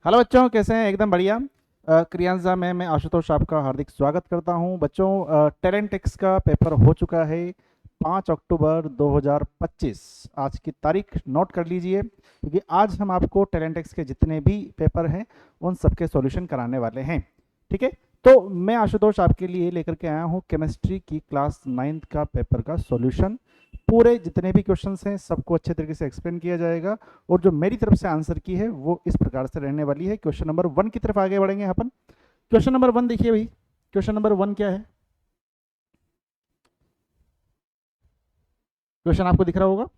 Hello बच्चों, कैसे हैं? एकदम बढ़िया। क्रियांजा में मैं आशुतोष आपका हार्दिक स्वागत करता हूं। बच्चों, टैलेंट एक्स का पेपर हो चुका है 5 अक्टूबर 2025। आज की तारीख नोट कर लीजिए, क्योंकि आज हम आपको टैलेंट एक्स के जितने भी पेपर हैं उन सबके सॉल्यूशन कराने वाले हैं। ठीक है, तो मैं आशुतोष आपके लिए लेकर के आया हूं केमिस्ट्री की क्लास 9th का पेपर का सॉल्यूशन। पूरे जितने भी क्वेश्चंस हैं सबको अच्छे तरीके से एक्सप्लेन किया जाएगा, और जो मेरी तरफ से आंसर की है वो इस प्रकार से रहने वाली है। क्वेश्चन नंबर 1 की तरफ आगे बढ़ेंगे अपन। क्वेश्चन नंबर 1 देखिए भाई। क्वेश्चन नंबर 1 क्या है? क्वेश्चन आपको दिख रहा होगा।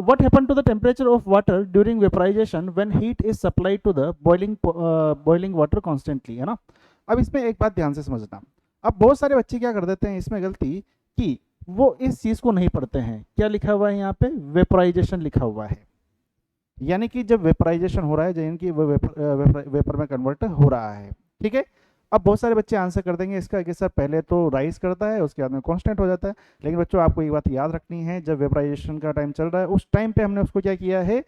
What happened to the temperature of water during vaporization when heat is supplied to the boiling water constantly, है ना। अब इसमें एक बात ध्यान से समझना। अब बहुत सारे बच्चे क्या कर देते हैं इसमें गलती, कि वो इस चीज को नहीं पढ़ते हैं। क्या लिखा हुआ है यहाँ पे? वेपोराइजेशन लिखा हुआ है। यानी कि जब वेपराइजेशन हो रहा है, यानी कि वो वेपर में कन्वर्ट हो रहा है। ठीक है। अब बहुत सारे बच्चे आंसर कर देंगे इसका कि सर पहले तो राइज करता है, उसके बाद में कांस्टेंट हो जाता है। लेकिन बच्चों, आपको ये बात याद रखनी है, जब वेपराइजेशन का टाइम चल रहा है उस टाइम पे हमने उसको क्या किया है?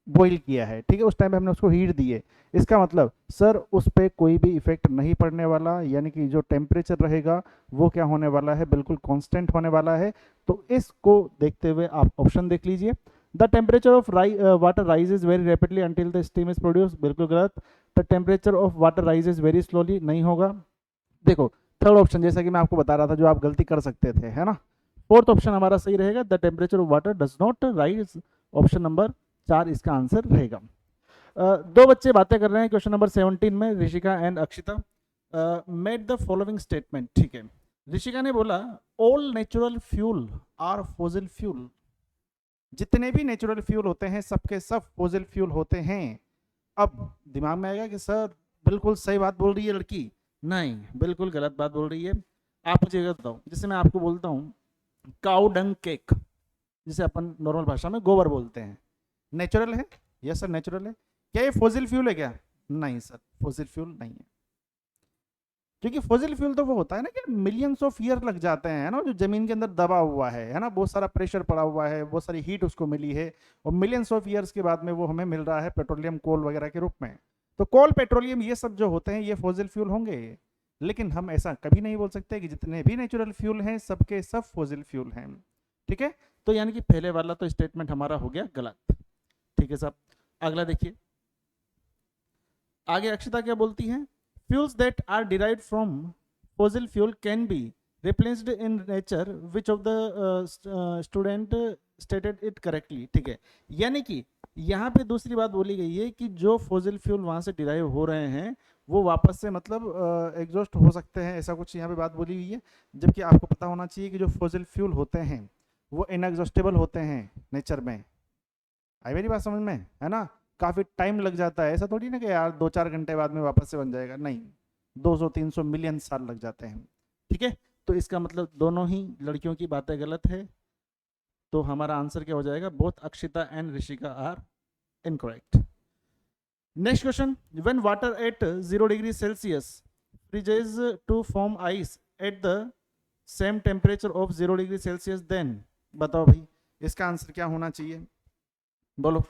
बॉईल किया है। ठीक है, उस टाइम पे हमने उसको हीट दी है। इसका मतलब सर उस पर कोई भी इफेक्ट नहीं पड़ने वाला, यानी कि जो टेम्परेचर रहेगा वो क्या होने वाला है? बिल्कुल कांस्टेंट होने वाला है। तो इसको देखते हुए आप ऑप्शन देख लीजिए। The temperature of water rises very rapidly until the steam is produce, बिल्कुल गलत। The temperature of water rises very slowly, नहीं होगा। देखो, थर्ड ऑप्शन जैसा कि मैं आपको बता रहा था जो आप गलती कर सकते थे, है ना। फोर्थ ऑप्शन हमारा सही रहेगा, the temperature of water does not rise. Option number 4 इसका आंसर रहेगा। दो बच्चे बातें कर रहे हैं क्वेश्चन नंबर 17 में, Rishika and Akshita. Made the following statement. ठीक है, ऋषिका ने बोला all natural fuel are fossil fuel. जितने भी नेचुरल फ्यूल होते हैं सबके सब फॉसिल फ्यूल होते हैं। अब दिमाग में आएगा कि सर बिल्कुल सही बात बोल रही है लड़की। नहीं, बिल्कुल गलत बात बोल रही है। आप मुझे ये बताओ, जैसे मैं आपको बोलता हूँ काउ डंग केक, जिसे अपन नॉर्मल भाषा में गोबर बोलते हैं, नेचुरल है? यस सर, नेचुरल है। क्या ये फॉसिल फ्यूल है क्या? नहीं सर, फॉसिल फ्यूल नहीं है। क्योंकि फॉसिल फ्यूल तो वो होता है ना कि मिलियंस ऑफ ईयर लग जाते हैं, है ना, जो जमीन के अंदर दबा हुआ है ना, बहुत सारा प्रेशर पड़ा हुआ है, बहुत सारी हीट उसको मिली है, और मिलियंस ऑफ ईयर्स के बाद में वो हमें मिल रहा है पेट्रोलियम कोल वगैरह के रूप में। तो कोल, पेट्रोलियम, ये सब जो होते हैं ये फॉसिल फ्यूल होंगे। लेकिन हम ऐसा कभी नहीं बोल सकते कि जितने भी नेचुरल फ्यूल हैं सबके सब फॉसिल फ्यूल हैं। ठीक है, तो यानी कि पहले वाला तो स्टेटमेंट हमारा हो गया गलत। ठीक है साहब, अगला देखिए। आगे अक्षता क्या बोलती हैं? Fuels that are derived from fossil fuel can be replaced in nature, which of the student stated it correctly। ठीक है, यानी कि यहाँ पे दूसरी बात बोली गई है कि जो फॉसिल फ्यूल वहां से डिराइव हो रहे हैं वो वापस से मतलब एग्जॉस्ट हो सकते हैं, ऐसा कुछ यहाँ पे बात बोली हुई है। जबकि आपको पता होना चाहिए कि जो फॉसिल फ्यूल होते हैं वो इनएग्जॉस्टेबल होते हैं नेचर में। आई मेरी बात समझ में, है ना। काफी टाइम लग जाता है, ऐसा थोड़ी ना कि यार 2-4 घंटे बाद में वापस से बन जाएगा, नहीं। 200-300 मिलियन साल लग जाते हैं। ठीक है, तो इसका मतलब दोनों ही लड़कियों की बातें गलत है। तो हमारा आंसर क्या हो जाएगा? Both Akshita and Rishika are incorrect. Next question, when water at 0 degree Celsius freezes to form ice at the same temperature of 0 degree Celsius, then बताओ भाई इसका आंसर क्या होना चाहिए? बोलो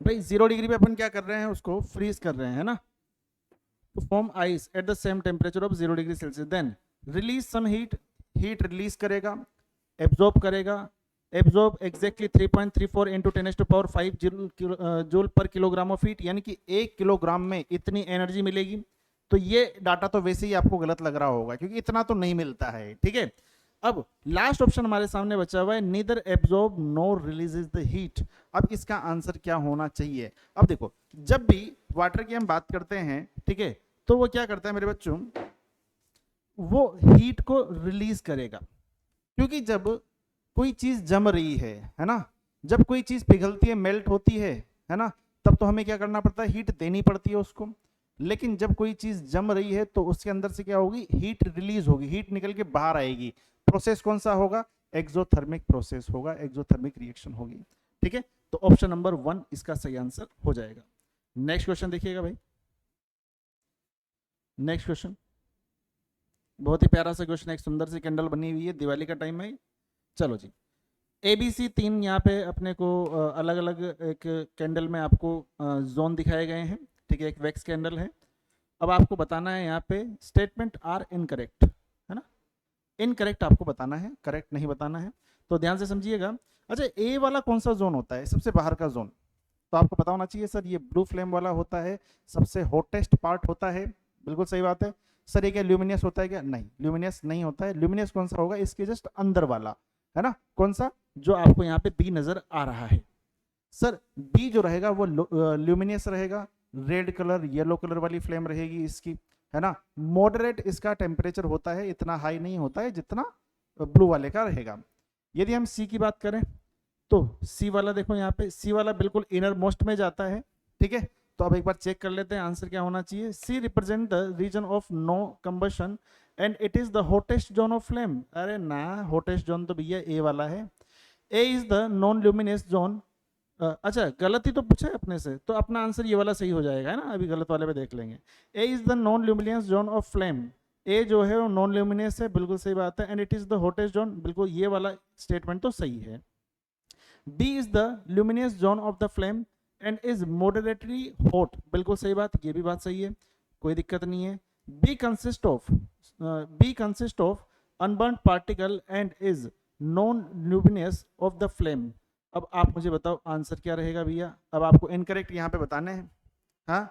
भाई। 0 डिग्री पे अपन क्या कर रहे हैं? उसको फ्रीज कर रहे हैं ना। to form ice at the same temperature of 0 degree Celsius, then release some heat. Heat release करेगा, एब्जॉर्ब करेगा। एब्जॉर्ब एग्जैक्टली 3.34 इंटू 10⁵ जूल पर किलोग्राम ऑफ हीट, यानी कि 1 किलोग्राम में इतनी एनर्जी मिलेगी। तो ये डाटा तो वैसे ही आपको गलत लग रहा होगा क्योंकि इतना तो नहीं मिलता है। ठीक है, अब लास्ट ऑप्शन हमारे सामने बचा हुआ है, neither absorb nor releases the heat. अब इसका आंसर क्या होना चाहिए? अब देखो, जब भी वाटर की हम बात करते हैं, ठीक है, तो वो क्या करता है मेरे बच्चों? वो हीट को रिलीज करेगा। क्योंकि जब कोई चीज जम रही है ना, जब कोई चीज पिघलती है, मेल्ट होती है ना, तब तो हमें क्या करना पड़ता है? हीट देनी पड़ती है उसको। लेकिन जब कोई चीज जम रही है तो उसके अंदर से क्या होगी? हीट रिलीज होगी, हीट निकल के बाहर आएगी। प्रोसेस कौन सा होगा? एक्सोथर्मिक प्रोसेस होगा, एक्सोथर्मिक रिएक्शन होगी। ठीक है, तो ऑप्शन नंबर 1 इसका सही आंसर हो जाएगा। नेक्स्ट क्वेश्चन देखिएगा भाई। नेक्स्ट क्वेश्चन बहुत ही प्यारा सा क्वेश्चन, एक सुंदर सी कैंडल बनी हुई है, दिवाली का टाइम है। चलो जी, ए बी सी तीन यहाँ पे अपने को अलग अलग एक कैंडल में आपको जोन दिखाए गए हैं, ठीक है, एक वैक्स कैंडल है। अब आपको बताना है यहाँ पे स्टेटमेंट आर इनकरेक्ट, है ना, इनकरेक्ट आपको बताना है, करेक्ट नहीं बताना है, तो ध्यान से समझिएगा। अच्छा, ए वाला कौन सा जोन होता है, सबसे बाहर का जोन, तो आपको पता होना चाहिए सर ये ब्लू फ्लेम वाला होता है, सबसे हॉटेस्ट पार्ट होता है, बिल्कुल सही बात है। सर ये क्या ल्यूमिनियस होता है क्या, नहीं ल्यूमिनियस नहीं होता है। ल्यूमिनियस कौन सा होगा, इसके जस्ट अंदर वाला, है ना, कौन सा, जो आपको यहाँ पे बी नजर आ रहा है। सर बी जो रहेगा वो ल्यूमिनियस रहेगा, रेड कलर येलो कलर वाली फ्लेम रहेगी इसकी, है ना। मॉडरेट इसका टेम्परेचर होता है, इतना हाई नहीं होता है जितना ब्लू वाले का रहेगा। यदि हम सी की बात करें तो सी वाला देखो यहाँ पे, सी वाला बिल्कुल इनर मोस्ट में जाता है, ठीक है। तो अब एक बार चेक कर लेते हैं आंसर क्या होना चाहिए। C represent the region of no combustion and it is the hottest zone of flame. अरे ना, हॉटेस्ट जोन तो भैया ए वाला है। A is the non luminous zone. अच्छा, गलत ही तो पूछा है अपने से, तो अपना आंसर ये वाला सही हो जाएगा, है ना, अभी गलत वाले पे देख लेंगे। A is the non luminous zone of flame, A जो है वो नॉन ल्यूमिनस है, बिल्कुल सही बात है। And it is the hottest zone, बिल्कुल ये वाला स्टेटमेंट तो सही है। B is the luminous zone of the flame and is moderately hot, बिल्कुल सही बात, ये भी बात सही है, कोई दिक्कत नहीं है। B consists of unburnt particle and is non luminous of the flame। अब आप मुझे बताओ आंसर क्या रहेगा भैया, अब आपको इनकरेक्ट यहाँ पे बताने हैं। हाँ,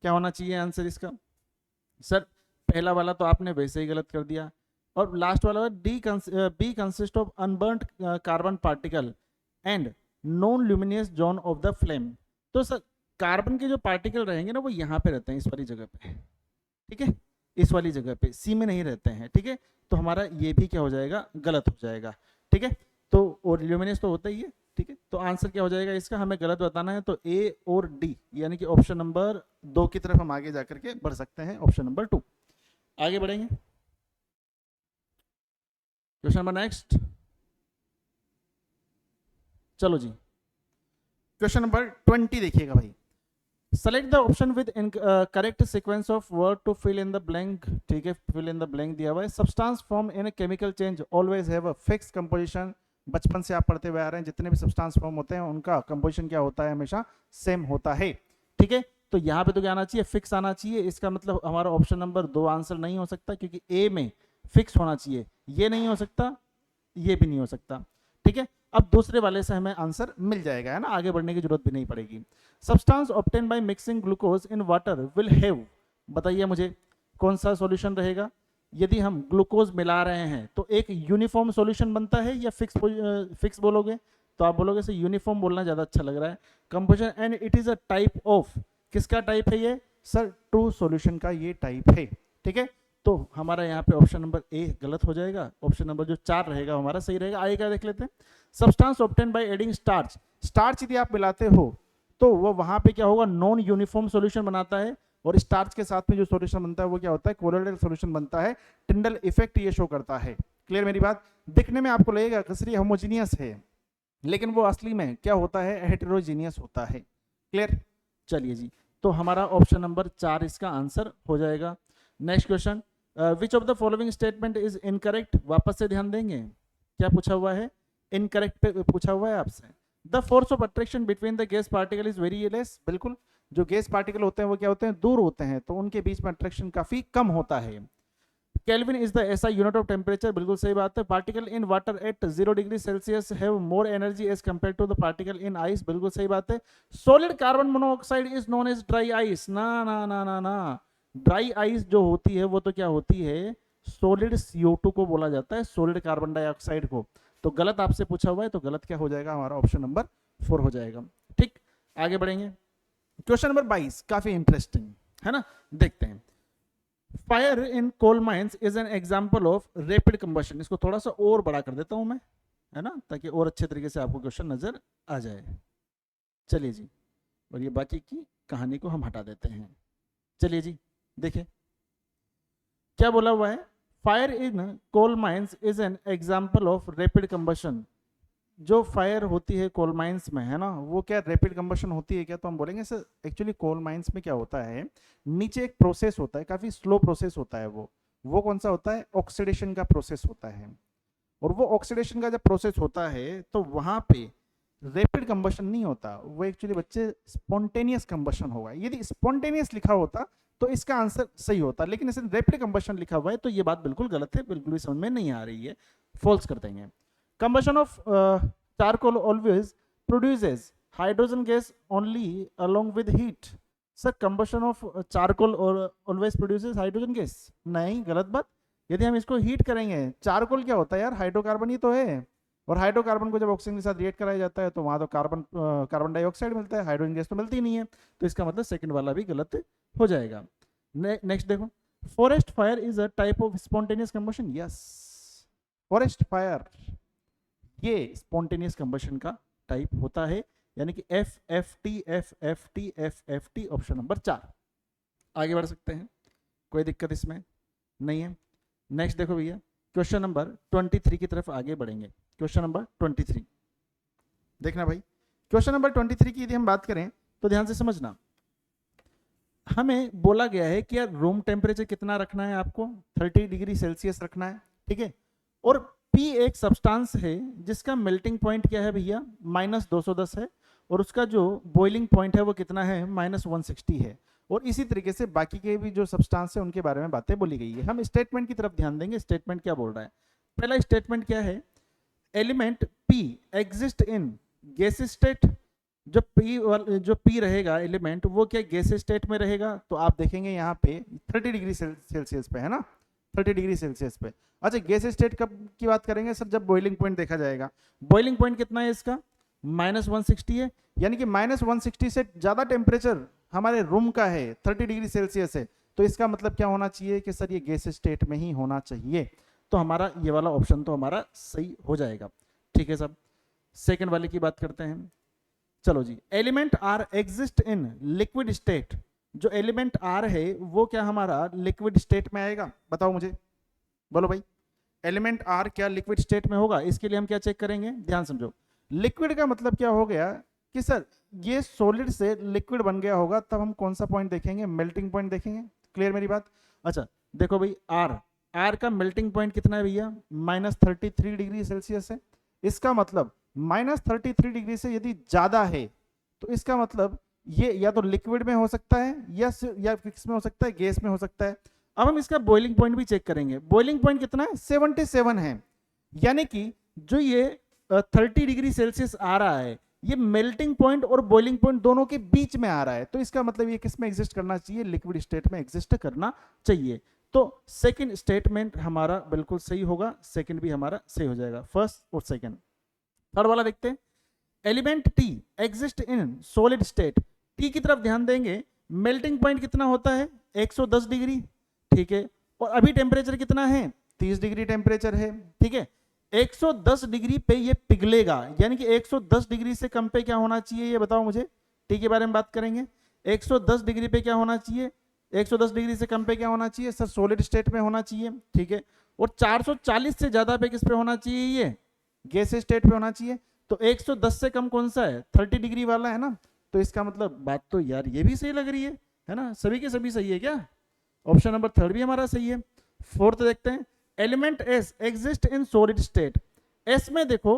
क्या होना चाहिए आंसर इसका। सर पहला वाला तो आपने वैसे ही गलत कर दिया, और लास्ट वाला B consist of unburnt carbon particle and non luminous zone of the flame. तो सर कार्बन के जो पार्टिकल रहेंगे ना वो यहाँ पे रहते हैं, इस वाली जगह पे, ठीक है, इस वाली जगह पे, सी में नहीं रहते हैं, ठीक है। तो हमारा ये भी क्या हो जाएगा, गलत हो जाएगा, ठीक है। तो और ल्यूमिनियस तो होता ही है, ठीक है। तो आंसर क्या हो जाएगा इसका, हमें गलत बताना है, तो ए और डी, यानी कि ऑप्शन नंबर 2 की तरफ हम आगे जाकर के बढ़ सकते हैं, ऑप्शन नंबर 2। आगे बढ़ेंगे, क्वेश्चन नंबर नेक्स्ट, चलो जी, क्वेश्चन नंबर 20 देखिएगा भाई। Select the option with correct sequence of word to fill in the blank, ठीक है, फिल इन द ब्लैंक दिया हुआ है। Substance form in chemical change always have a fix composition. बचपन से आप पढ़ते हुए आ रहे हैं, जितने भी सब्सटेंस फॉर्म होते हैं उनका कंपोजिशन क्या होता है, हमेशा सेम होता है, ठीक है। तो यहाँ पे तो क्या आना चाहिए, फिक्स आना चाहिए। इसका मतलब हमारा ऑप्शन नंबर 2 आंसर नहीं हो सकता, क्योंकि ए में फिक्स होना चाहिए, ये नहीं हो सकता, ये भी नहीं हो सकता, ठीक है। अब दूसरे वाले से हमें आंसर मिल जाएगा, है ना, आगे बढ़ने की जरूरत भी नहीं पड़ेगी। Substance obtain by mixing glucose in water will have, बताइए मुझे कौन सा सॉल्यूशन रहेगा। यदि हम ग्लूकोज मिला रहे हैं तो एक यूनिफॉर्म सॉल्यूशन बनता है या फिक्स बोलोगे, तो आप बोलोगे सर यूनिफॉर्म बोलना ज़्यादा अच्छा लग रहा है। Composition and it is a type of, किसका टाइप है ये सर, ट्रू सॉल्यूशन का ये टाइप है, ठीक है। तो हमारा यहाँ पे ऑप्शन नंबर ए गलत हो जाएगा, ऑप्शन नंबर जो 4 रहेगा हमारा सही रहेगा। आगे क्या देख लेते हैं। Substance obtain by adding starch, starch यदि आप मिलाते हो तो वो वहां पे क्या होगा, नॉन यूनिफॉर्म सॉल्यूशन बनाता है, और स्टार्च के साथ में जो सॉल्यूशन बनता है वो क्या होता है, कोलोइडल सॉल्यूशन बनता है। टिंडल इफेक्ट ये शो करता है। क्लियर मेरी बात, दिखने में आपको लगेगा कसरी होमोजीनियस है, लेकिन वो असली में क्या होता है, हेटेरोजीनियस होता है। क्लियर, चलिए जी, तो हमारा ऑप्शन नंबर 4 इसका आंसर हो जाएगा। Next question, which of the following statement is incorrect, वापस से ध्यान देंगे, क्या पूछा हुआ है, इनकरेक्ट पे पूछा हुआ है आपसे। The force of attraction between the gas particle is very less, बिल्कुल, जो गैस पार्टिकल होते हैं वो क्या होते हैं, दूर होते हैं, तो उनके बीच में अट्रैक्शन काफी कम होता है। केल्विन इज द ऐसा यूनिट ऑफ टेम्परेचर, बिल्कुल सही बात है। Particle in water at 0 degree Celsius have more energy as compare to the particle in ice, बिल्कुल सही बात है। Solid carbon monoxide is known as dry ice, ना ना ना ना ना, ड्राई आइस जो होती है वो तो क्या होती है, सॉलिड CO2 को बोला जाता है, सॉलिड कार्बन डाइऑक्साइड को। तो गलत आपसे पूछा हुआ है, तो गलत क्या हो जाएगा, हमारा ऑप्शन नंबर 4 हो जाएगा। ठीक, आगे बढ़ेंगे। क्वेश्चन नंबर 22 काफी इंटरेस्टिंग है ना, देखते हैं। Fire in coal mines is an example of rapid combustion, इसको थोड़ा सा और बड़ा कर देता हूं मैं, है ना, ताकि और अच्छे तरीके से आपको क्वेश्चन नजर आ जाए। चलिए जी, और ये बाकी की कहानी को हम हटा देते हैं। चलिए जी, देखिए क्या बोला हुआ है। Fire in coal mines is an example of rapid combustion. जो फायर होती है कोल माइंस में, है ना, वो क्या रैपिड कंबशन होती है क्या, तो हम बोलेंगे सर एक्चुअली कोल माइंस में क्या होता है, नीचे एक प्रोसेस होता है, काफी स्लो प्रोसेस होता है। वो कौन सा होता है, ऑक्सीडेशन का प्रोसेस होता है। और वो ऑक्सीडेशन का जब प्रोसेस होता है तो वहां पे रैपिड कंबशन नहीं होता, वो एक्चुअली बच्चे स्पॉन्टेनियस कंबशन होगा। यदि स्पॉन्टेनियस लिखा होता तो इसका आंसर सही होता, लेकिन इसे रैपिड कंबशन लिखा हुआ है तो ये बात बिल्कुल गलत है, बिल्कुल भी समझ में नहीं आ रही है, फॉल्स कर देंगे। Combustion of charcoal always produces hydrogen gas only along with heat. Sir combustion of charcoal always produces hydrogen gas, नहीं, गलत बात। यदि हम इसको हीट करेंगे, चारकोल क्या होता है यार, हाइड्रोकार्बन ही तो है, और हाइड्रोकार्बन को जब ऑक्सीजन के साथ रिएक्ट कराया जाता है तो वहां तो कार्बन डाइऑक्साइड मिलता है, हाइड्रोजन गैस तो मिलती ही नहीं है, तो इसका मतलब सेकंड वाला भी गलत हो जाएगा। नेक्स्ट देखो, forest fire is a type of spontaneous combustion. Yes, forest fire ये स्पॉन्टेनियस कंबशन का टाइप होता है, यानी कि F F T F F T F F T, option number 4। आगे बढ़ सकते हैं, कोई दिक्कत इसमें नहीं है। नेक्स्ट देखो भैया, क्वेश्चन नंबर 23 की तरफ आगे बढ़ेंगे। क्वेश्चन नंबर 23 देखना भाई, क्वेश्चन नंबर 23 की यदि हम बात करें तो ध्यान से समझना। हमें बोला गया है कि यार रूम टेम्परेचर कितना रखना है आपको, 30 डिग्री सेल्सियस रखना है, ठीक है। और पी एक सब्सटेंस है जिसका मेल्टिंग पॉइंट क्या है भैया, -210 है, और उसका जो बॉइलिंग पॉइंट है वो कितना है, -160 है। और इसी तरीके से बाकी के भी जो सब्सटेंस है उनके बारे में बातें बोली गई है। हम स्टेटमेंट की तरफ ध्यान देंगे, स्टेटमेंट क्या बोल रहा है। पहला स्टेटमेंट क्या है, element P exist in gas state. जो पी रहेगा एलिमेंट वो क्या गैस स्टेट में रहेगा, तो आप देखेंगे यहाँ पे 30 डिग्री सेल्सियस पे है ना, 30 डिग्री सेल्सियस पे। अच्छा, गैस स्टेट कब की बात करेंगे सर, जब बॉइलिंग पॉइंट देखा जाएगा। बॉइलिंग पॉइंट कितना है इसका, -160 है, यानी कि -160 से ज्यादा टेम्परेचर हमारे रूम का है, 30 डिग्री सेल्सियस है, तो इसका मतलब क्या होना चाहिए कि सर ये गैस स्टेट में ही होना चाहिए। तो हमारा ये वाला ऑप्शन तो हमारा सही हो जाएगा, ठीक है सब। सेकंड वाले की बात करते हैं, चलो जी। Element are exist in liquid state, जो एलिमेंट आर है वो क्या हमारा लिक्विड स्टेट में आएगा, बताओ मुझे, बोलो भाई। एलिमेंट आर क्या लिक्विड स्टेट में होगा, इसके लिए हम क्या चेक करेंगे, ध्यान समझो। लिक्विड का मतलब क्या हो गया कि सर ये सॉलिड से लिक्विड बन गया होगा, तब हम कौन सा पॉइंट देखेंगे, मेल्टिंग पॉइंट देखेंगे। क्लियर मेरी बात। अच्छा देखो भाई, आर का मेल्टिंग पॉइंट कितना है भैया, -33 डिग्री सेल्सियस है। इसका मतलब -33 डिग्री से यदि ज्यादा है तो इसका मतलब ये या तो लिक्विड में हो सकता है या किस में हो सकता है, गैस में हो सकता है। अब हम इसका बॉइलिंग पॉइंट भी चेक करेंगे। बॉइलिंग पॉइंट कितना है, 77 है, यानी कि जो ये 30 डिग्री सेल्सियस आ रहा है ये मेल्टिंग पॉइंट और बॉइलिंग पॉइंट दोनों के बीच में आ रहा है, तो इसका मतलब ये किस में एग्जिस्ट करना चाहिए, लिक्विड स्टेट में एग्जिस्ट करना चाहिए। तो सेकंड स्टेटमेंट हमारा बिल्कुल सही होगा, सेकंड भी हमारा सही हो जाएगा, फर्स्ट और सेकंड। थर्ड वाला देखते हैं, element T exist in solid state. T की तरफ ध्यान देंगे, मेल्टिंग पॉइंट कितना होता है, 110 डिग्री, ठीक है, और अभी टेम्परेचर कितना है, 30 डिग्री टेम्परेचर है, ठीक है। 110 डिग्री पे ये पिघलेगा, यानी कि 110 डिग्री से कम पे क्या होना चाहिए, ये बताओ मुझे। टी के बारे में बात करेंगे, 110 डिग्री पे क्या होना चाहिए, 110 डिग्री से कम पे क्या होना चाहिए सर, सॉलिड स्टेट में होना चाहिए, ठीक है। और 440 से ज्यादा पे किस पे होना चाहिए, ये गैस स्टेट पे होना चाहिए। तो 110 से कम कौन सा है, 30 डिग्री वाला है ना, तो इसका मतलब बात तो यार ये भी सही लग रही है ना, सभी के सभी सही है क्या, ऑप्शन नंबर थर्ड भी हमारा सही है। फोर्थ देखते हैं, element S exist in solid state. S में देखो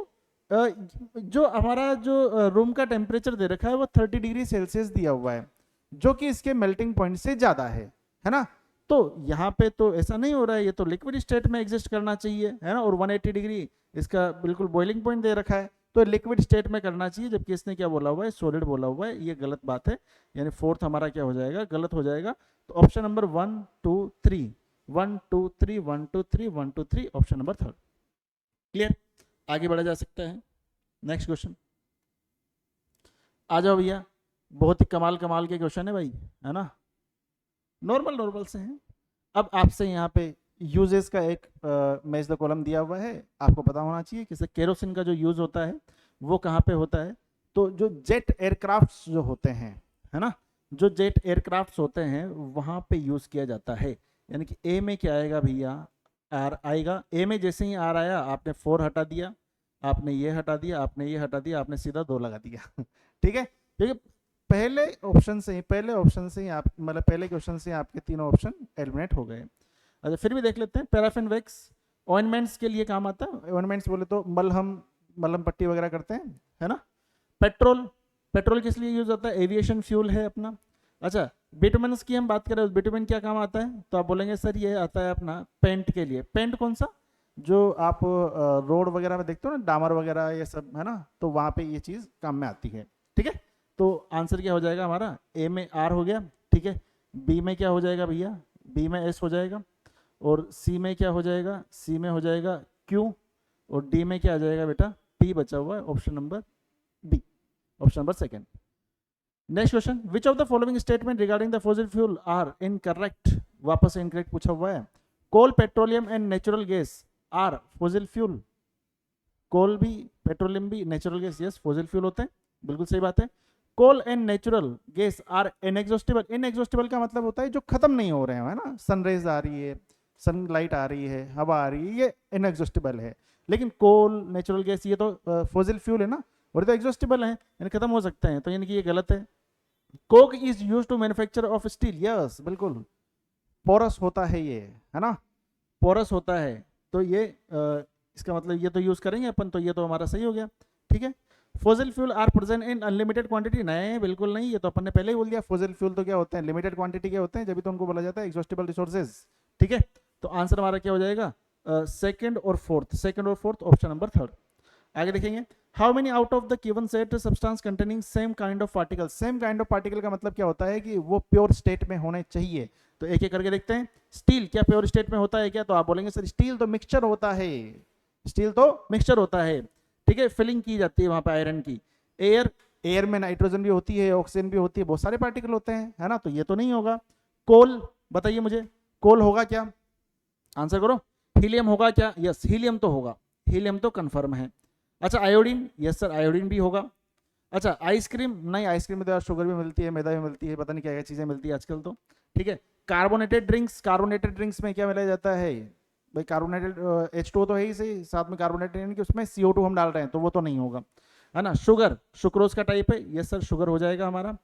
जो हमारा जो रूम का टेम्परेचर दे रखा है वो 30 डिग्री सेल्सियस दिया हुआ है, जो कि इसके मेल्टिंग पॉइंट से ज्यादा है ना। तो यहाँ पे तो ऐसा नहीं हो रहा है, ये तो लिक्विड स्टेट में एग्जिस्ट करना चाहिए, है ना। और 180 डिग्री इसका बिल्कुल बॉइलिंग पॉइंट दे रखा है, तो लिक्विड स्टेट में करना चाहिए, जबकि इसने क्या बोला हुआ है, सॉलिड बोला हुआ है, ये गलत बात है। यानी फोर्थ हमारा क्या हो जाएगा, गलत हो जाएगा। तो option number 1 2 3 1 2 3 1 2 3 1 2 3, option number third. Clear, आगे बढ़ा जा सकता है। नेक्स्ट क्वेश्चन आ जाओ भैया, बहुत ही कमाल कमाल के क्वेश्चन है भाई, है ना, नॉर्मल से हैं। अब आपसे यहाँ पे यूजेस का एक मैच द कॉलम दिया हुआ है, आपको पता होना चाहिए कि केरोसिन का जो यूज होता है वो कहाँ पे होता है। तो जो जेट एयरक्राफ्ट जो होते हैं, है ना, जो जेट एयरक्राफ्ट होते हैं वहाँ पे यूज किया जाता है। यानी कि ए में क्या आएगा भैया, आर आएगा। ए में जैसे ही आर आया, आपने 4 हटा दिया, आपने ये हटा दिया, आपने ये हटा दिया, आपने सीधा 2 लगा दिया ठीक है, क्योंकि पहले ऑप्शन से ही आप मतलब पहले क्वेश्चन से आपके तीनों ऑप्शन एलिमिनेट हो गए। अच्छा फिर भी देख लेते हैं, पैराफिन वैक्स ऑइनमेंट्स के लिए काम आता है। ऑइनमेंट्स बोले तो मलहम, मलहम पट्टी वगैरह करते हैं, है ना। पेट्रोल, पेट्रोल किस लिए यूज होता है? एविएशन फ्यूल है अपना। अच्छा, बिटुमेन्स की हम बात करें, बिटुमेन क्या काम आता है? तो आप बोलेंगे सर ये आता है अपना पेंट के लिए। पेंट कौन सा? जो आप रोड वगैरह में देखते हो ना, डामर वगैरह ये सब, है ना, तो वहाँ पे ये चीज़ काम में आती है। ठीक है, तो आंसर क्या हो जाएगा हमारा? ए में आर हो गया, ठीक है। बी में क्या हो जाएगा भैया? बी में एस हो जाएगा। और सी में क्या हो जाएगा? सी में हो जाएगा क्यू। और डी में क्या आ जाएगा बेटा? पी बचा हुआ है, option number B, option number second. Next question, which of the following statement regarding the fossil fuel are incorrect? वापस इनकरेक्ट पूछा हुआ है। Coal, petroleum and natural gas are fossil fuel. Coal भी, पेट्रोलियम भी, natural gas yes fossil fuel होते हैं, बिल्कुल सही बात है। Coal and natural gas are inexhaustible. Inexhaustible का मतलब होता है जो खत्म नहीं हो रहे हैं, है ना। सनरेज आ रही है, सनलाइट आ रही है, हवा आ रही है, ये इनएग्जॉस्टिबल है। लेकिन कोल, नेचुरल गैस ये तो फॉसिल फ्यूल है ना, और तो एग्जॉस्टिबल है, यानी खत्म हो सकते हैं, तो यानी कि ये गलत है। Coke is use to manufacture of steel, yes बिल्कुल, पोरस होता है ये, है ना, पोरस होता है, तो ये इसका मतलब ये तो यूज करेंगे अपन, तो ये तो हमारा सही हो गया। ठीक है, fossil fuel are present in unlimited quantity, नहीं बिल्कुल नहीं, ये तो अपन ने पहले ही बोल दिया। फॉसिल फ्यूल तो क्या होते हैं? लिमिटेड क्वांटिटी के होते हैं, जब भी तो उनको बोला जाता है एग्जॉस्टिबल रिसोर्सेज। ठीक है, तो आंसर हमारा क्या हो जाएगा? सेकंड और फोर्थ, सेकंड और फोर्थ, ऑप्शन नंबर थर्ड। आगे देखेंगे, how many out of the given set substance containing same kind of particle. Same kind of particle का मतलब क्या होता है कि वो प्योर स्टेट में होने चाहिए। तो एक एक करके देखते हैं। स्टील क्या प्योर स्टेट में होता है क्या? तो आप बोलेंगे सर स्टील तो मिक्सचर होता है, स्टील तो मिक्सचर होता है। ठीक है, फिलिंग की जाती है वहां पर आयरन की। एयर, एयर में नाइट्रोजन भी होती है, ऑक्सीजन भी होती है, बहुत सारे पार्टिकल होते हैं, है ना, तो ये तो नहीं होगा। कोल, बताइए मुझे, कोल होगा क्या? आंसर करो। हीलियम होगा क्या? यस, हीलियम तो होगा, हीलियम तो कंफर्म है। अच्छा, आयोडीन, यस सर आयोडीन भी होगा। अच्छा, आइसक्रीम, नहीं आइसक्रीम में तो शुगर भी मिलती है, मैदा भी मिलती है, पता नहीं क्या क्या चीज़ें मिलती है आजकल तो। ठीक है, कार्बोनेटेड ड्रिंक्स, कार्बोनेटेड ड्रिंक्स में क्या मिलाया जाता है भाई? कार्बोनेटेड H2O तो है ही सही, साथ में कार्बोनेटेड यानी कि उसमें CO2 हम डाल रहे हैं, तो वो तो नहीं होगा, है ना। शुगर, सुक्रोज का टाइप है, यस सर शुगर हो जाएगा हमारा।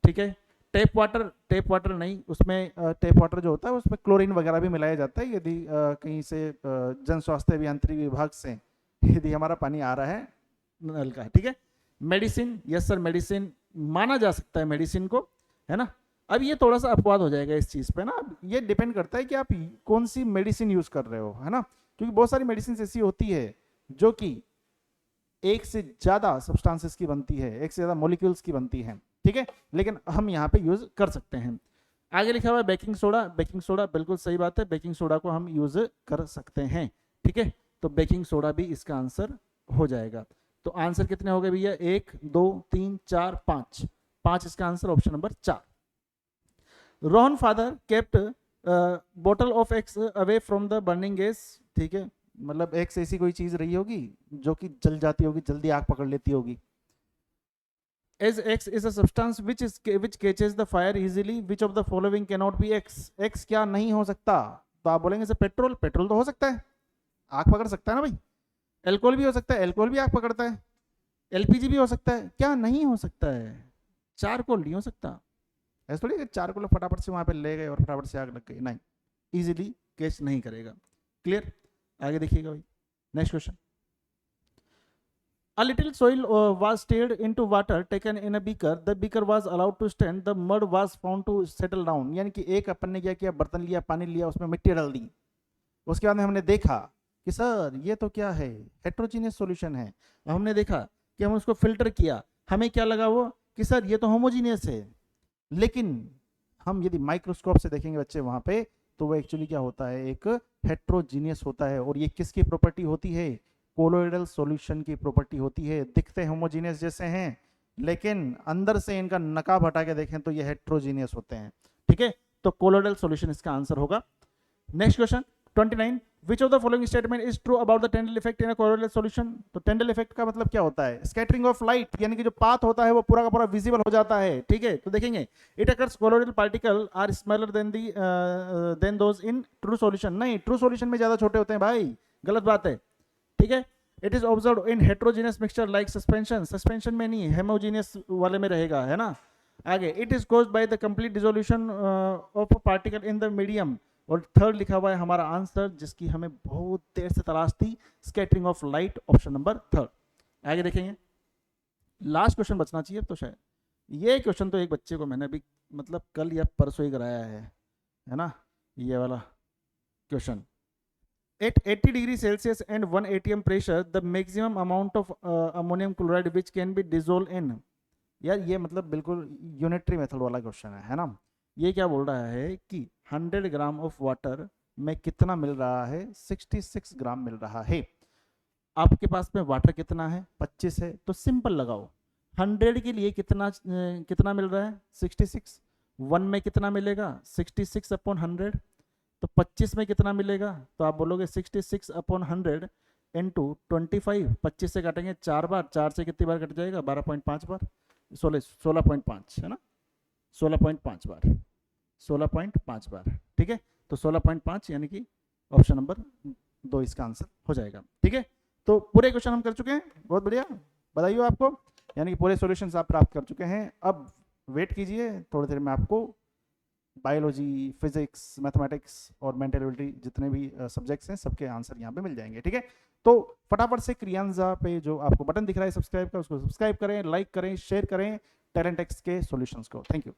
ठीक है, टेप वाटर, टेप वाटर नहीं, उसमें टेप वाटर जो होता है उसमें क्लोरीन वगैरह भी मिलाया जाता है, यदि कहीं से जन स्वास्थ्य अभियांत्रिकी विभाग से यदि हमारा पानी आ रहा है नल का। ठीक है, मेडिसिन, यस सर मेडिसिन माना जा सकता है मेडिसिन को, है ना। अब ये थोड़ा सा अपवाद हो जाएगा इस चीज़ पे ना, ये डिपेंड करता है कि आप कौन सी मेडिसिन यूज कर रहे हो, है ना, क्योंकि बहुत सारी मेडिसिन ऐसी होती है जो कि एक से ज़्यादा सब्सटेंसेस की बनती है, एक से ज़्यादा मॉलिक्यूल्स की बनती है। ठीक है, लेकिन हम यहाँ पे यूज कर सकते हैं। आगे लिखा हुआ है बेकिंग सोडा, बेकिंग सोडा बिल्कुल सही बात है, बेकिंग सोडा को हम यूज कर सकते हैं। ठीक है, तो बेकिंग सोडा भी इसका आंसर हो जाएगा। तो आंसर कितने हो गए भैया? 1 2 3 4 5, 5 इसका answer, option number 4। Rohan father kept bottle of x away from the burning gas. ठीक है, मतलब एक्स ऐसी कोई चीज रही होगी जो कि जल जाती होगी, जल्दी आग पकड़ लेती होगी। As X is a substance which catches the fire easily, which of the following cannot be X? X क्या नहीं हो सकता? तो आप बोलेंगे सर पेट्रोल, पेट्रोल तो हो सकता है, आग पकड़ सकता है ना भाई। एल्कोहल भी हो सकता है, एल्कोहल भी आग पकड़ता है। एलपीजी भी हो सकता है, क्या नहीं हो सकता है? चारकोल नहीं हो सकता। ऐसा थोड़ी चारकोल फटाफट से वहां पे ले गए और फटाफट से आग लग गई, नहीं, इजीली कैच नहीं करेगा। क्लियर, आगे देखिएगा भाई। Next question, a little soil was stirred into water taken in a beaker, the beaker was allowed to stand, the mud was found to settle down। यानी कि एक अपन ने क्या किया, बर्तन लिया, पानी लिया, उसमें मिट्टी डाल दी, उसके बाद में हमने देखा कि सर ये तो क्या है, हेट्रोजीनियस सॉल्यूशन है। हमने देखा कि हम उसको फिल्टर किया, हमें क्या लगा वो कि सर ये तो होमोजीनियस है। लेकिन हम यदि माइक्रोस्कोप से देखेंगे बच्चे वहां पे, तो वो एक्चुअली क्या होता है, एक हेट्रोजीनियस होता है। और ये किसकी प्रॉपर्टी होती है? कोलोइडल सॉल्यूशन की प्रॉपर्टी होती है। दिखते होमोजीनियस जैसे हैं, लेकिन अंदर से इनका नकाब हटा के देखें तो ये हेट्रोजीनियस होते हैं। ठीक है, तो कोलोइडल सॉल्यूशन इसका आंसर होगा। Next question 29, which of the following statement is true about the Tyndall effect in a colloidal solution. तो टेंडल इफेक्ट का मतलब क्या होता है? स्कैटरिंग ऑफ लाइट, यानी कि जो पाथ होता है वो पूरा का पूरा विजिबल हो जाता है। ठीक है, तो देखेंगे it occurs colloidal particle are smaller than those in true solution. नहीं, ट्रू सॉल्यूशन में ज्यादा छोटे होते हैं भाई, गलत बात है। ठीक है, it is observe in heterogeneous mixture like suspension, suspension में नहीं, हेमोजीनियस वाले में रहेगा, है ना। आगे, it is caused by the complete dissolution of particle in the medium, और थर्ड लिखा हुआ है हमारा आंसर, जिसकी हमें बहुत देर से तलाश थी, scattering of light, option number third. आगे देखेंगे, लास्ट क्वेश्चन बचना चाहिए तो शायद। ये क्वेश्चन तो एक बच्चे को मैंने अभी मतलब कल या परसों ही कराया है ना, ये वाला question. At 80 degree Celsius and 1 atm pressure, the maximum amount of ammonium chloride which can be dissolved in, यार ये मतलब बिल्कुल यूनिटरी मेथड वाला क्वेश्चन है ना। ये क्या बोल रहा है कि 100 ग्राम ऑफ वाटर में कितना मिल रहा है, 66 ग्राम मिल रहा है। आपके पास में वाटर कितना है, 25 है, तो सिंपल लगाओ। 100 के लिए कितना मिल रहा है, 66। 1 में कितना मिलेगा, 66 अपॉन 100। तो 25 में कितना मिलेगा, तो आप बोलोगे 66 अपॉन 100 इंटू 25। 25 से काटेंगे 4 बार, 4 से कितनी बार कट जाएगा, 12.5 बार, 16.5 है ना, 16.5 बार, 16.5 बार, ठीक है। तो 16.5 यानी कि ऑप्शन नंबर 2 इसका आंसर हो जाएगा, ठीक है। तो पूरे क्वेश्चन हम कर चुके हैं, बहुत बढ़िया, बधाई हो आपको, यानी कि पूरे सॉल्यूशंस आप प्राप्त कर चुके हैं। अब वेट कीजिए, थोड़ी देर में आपको बायोलॉजी, फिजिक्स, मैथमेटिक्स और मेंटल एबिलिटी जितने भी सब्जेक्ट्स हैं सबके आंसर यहाँ पे मिल जाएंगे, ठीक है। तो फटाफट से क्रियांजा पे जो आपको बटन दिख रहा है सब्सक्राइब का, उसको सब्सक्राइब करें, लाइक करें, शेयर करें टैलेंट एक्स के सॉल्यूशंस को। Thank you.